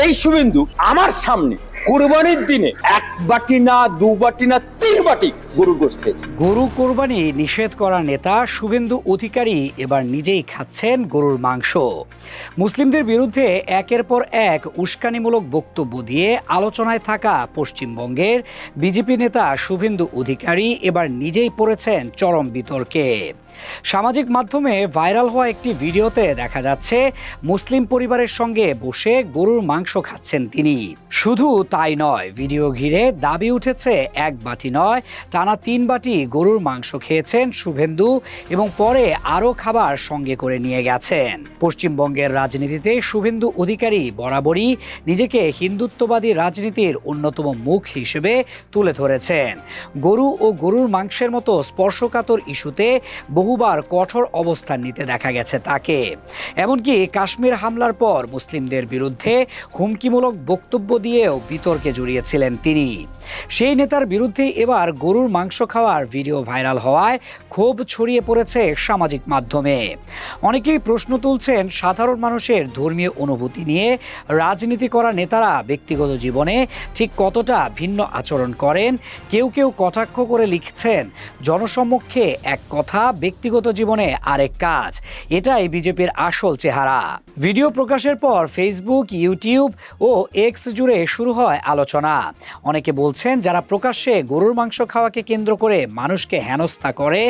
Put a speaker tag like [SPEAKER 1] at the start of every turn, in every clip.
[SPEAKER 1] এই শুভেন্দু আমার সামনে কোরবানির দিনে এক বাটি না দু বাটি না তিন বাটি গরুর গোশত খেয়েছে।
[SPEAKER 2] গরু কোরবানি নিষেধ করা নেতা শুভেন্দু অধিকারী এবার নিজেই খাচ্ছেন গরুর মাংস। মুসলিমদের বিরুদ্ধে একের পর এক উস্কানিমূলক বক্তব্য দিয়ে আলোচনায় থাকা পশ্চিমবঙ্গের বিজেপি নেতা শুভেন্দু অধিকারী এবার নিজেই পড়েছেন চরম বিতর্কে। সামাজিক মাধ্যমে ভাইরাল হওয়া একটি ভিডিওতে দেখা যাচ্ছে মুসলিম পরিবারের সঙ্গে বসে গরুর মাংস খাচ্ছেন তিনি। শুধু তাই নয়, ভিডিও ঘিরে দাবি উঠেছে এক বাটি নয় টানা 3 বাটি গরুর মাংস খেয়েছেন শুভেন্দু এবং পরে আরও খাবার সঙ্গে করে নিয়ে গেছেন। পশ্চিমবঙ্গের রাজনীতিতে শুভেন্দু অধিকারী বরাবরই নিজেকে হিন্দুত্ববাদী রাজনীতির অন্যতম মুখ হিসেবে তুলে ধরেছেন। গরু ও গরুর মাংসের মতো স্পর্শকাতর ইস্যুতে বহুবার কঠোর অবস্থান নিতে দেখা গেছে তাকে। এমনকি কাশ্মীর হামলার পর মুসলিমদের বিরুদ্ধে হুমকিমূলক বক্তব্য দিয়েও বিতর্কে জড়িয়েছিলেন তিনি। সেই নেতার বিরুদ্ধে এবার গরুর মাংস খাওয়ার ভিডিও ভাইরাল হওয়ায় ক্ষোভ ছড়িয়ে পড়েছে সামাজিক মাধ্যমে। অনেকেই প্রশ্ন তুলছেন, সাধারণ মানুষের ধর্মীয় অনুভূতি নিয়ে রাজনীতি করা নেতারা ব্যক্তিগত জীবনে ঠিক কতটা ভিন্ন আচরণ করেন। কেউ কেউ কটাক্ষ করে লিখছেন, জনসমক্ষে এক কথা, ব্যক্তিগত জীবনে আরেক কাজ। এটাই বিজেপির আসল চেহারা। ভিডিও প্রকাশের পর ফেসবুক, ইউটিউব ও এক্স জুড়ে শুরু হয় আলোচনা। অনেকে বলছেন, যারা প্রকাশ্যে গরুর মাংস খাওয়াকে কেন্দ্র করে মানুষকে হেনস্থা করে,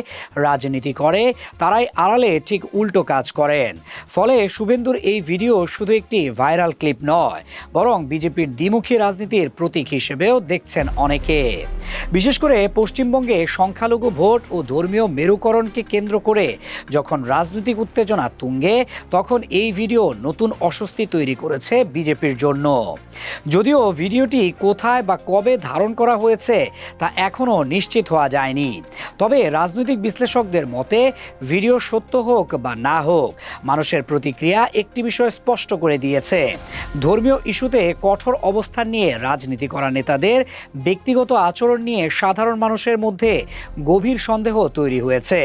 [SPEAKER 2] রাজনীতি করে, তারাই আড়ালে ঠিক উল্টো কাজ করেন। ফলে শুভেন্দুর এই ভিডিও শুধু একটি ভাইরাল ক্লিপ নয়, বরং বিজেপির দ্বিমুখী রাজনীতির প্রতীক হিসেবেও দেখছেন অনেকে। বিশেষ করে পশ্চিমবঙ্গে সংখ্যালঘু ভোট ও ধর্মীয় মেরুকরণকে কেন্দ্র করে যখন রাজনৈতিক উত্তেজনা তুঙ্গে, তখন এই ভিডিও নতুন অস্বস্তি তৈরি করেছে বিজেপির জন্য। যদিও ভিডিওটি কোথায় বা কবে ধারণ করা হয়েছে তা এখনও নিশ্চিত হওয়া যায়নি। তবে রাজনৈতিক বিশ্লেষকদের মতে, ভিডিও সত্য হোক বা না হোক, মানুষের প্রতিক্রিয়া একটি বিষয় স্পষ্ট করে দিয়েছে। ধর্মীয় ইস্যুতে কঠোর অবস্থান নিয়ে রাজনীতি করা নেতাদের ব্যক্তিগত আচরণ নিয়ে সাধারণ মানুষের মধ্যে গভীর সন্দেহ তৈরি হয়েছে।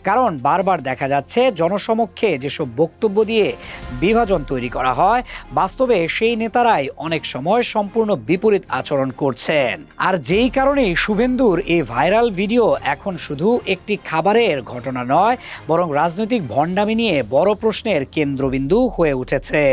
[SPEAKER 2] কারণ বারবার দেখা যাচ্ছে জনসমক্ষে যেসব বক্তব্য দিয়ে বিভাজন তৈরি করা হয়, বাস্তবে সেই নেতারাই অনেক সময় সম্পূর্ণ বিপরীত আচরণ করছেন। আর যেই কারণেই শুভেন্দুর এই ভাইরাল ভিডিও এখন শুধু একটি খাবারের ঘটনা নয়, বরং রাজনৈতিক ভণ্ডামি নিয়ে বড় প্রশ্নের কেন্দ্রবিন্দু হয়ে উঠেছে।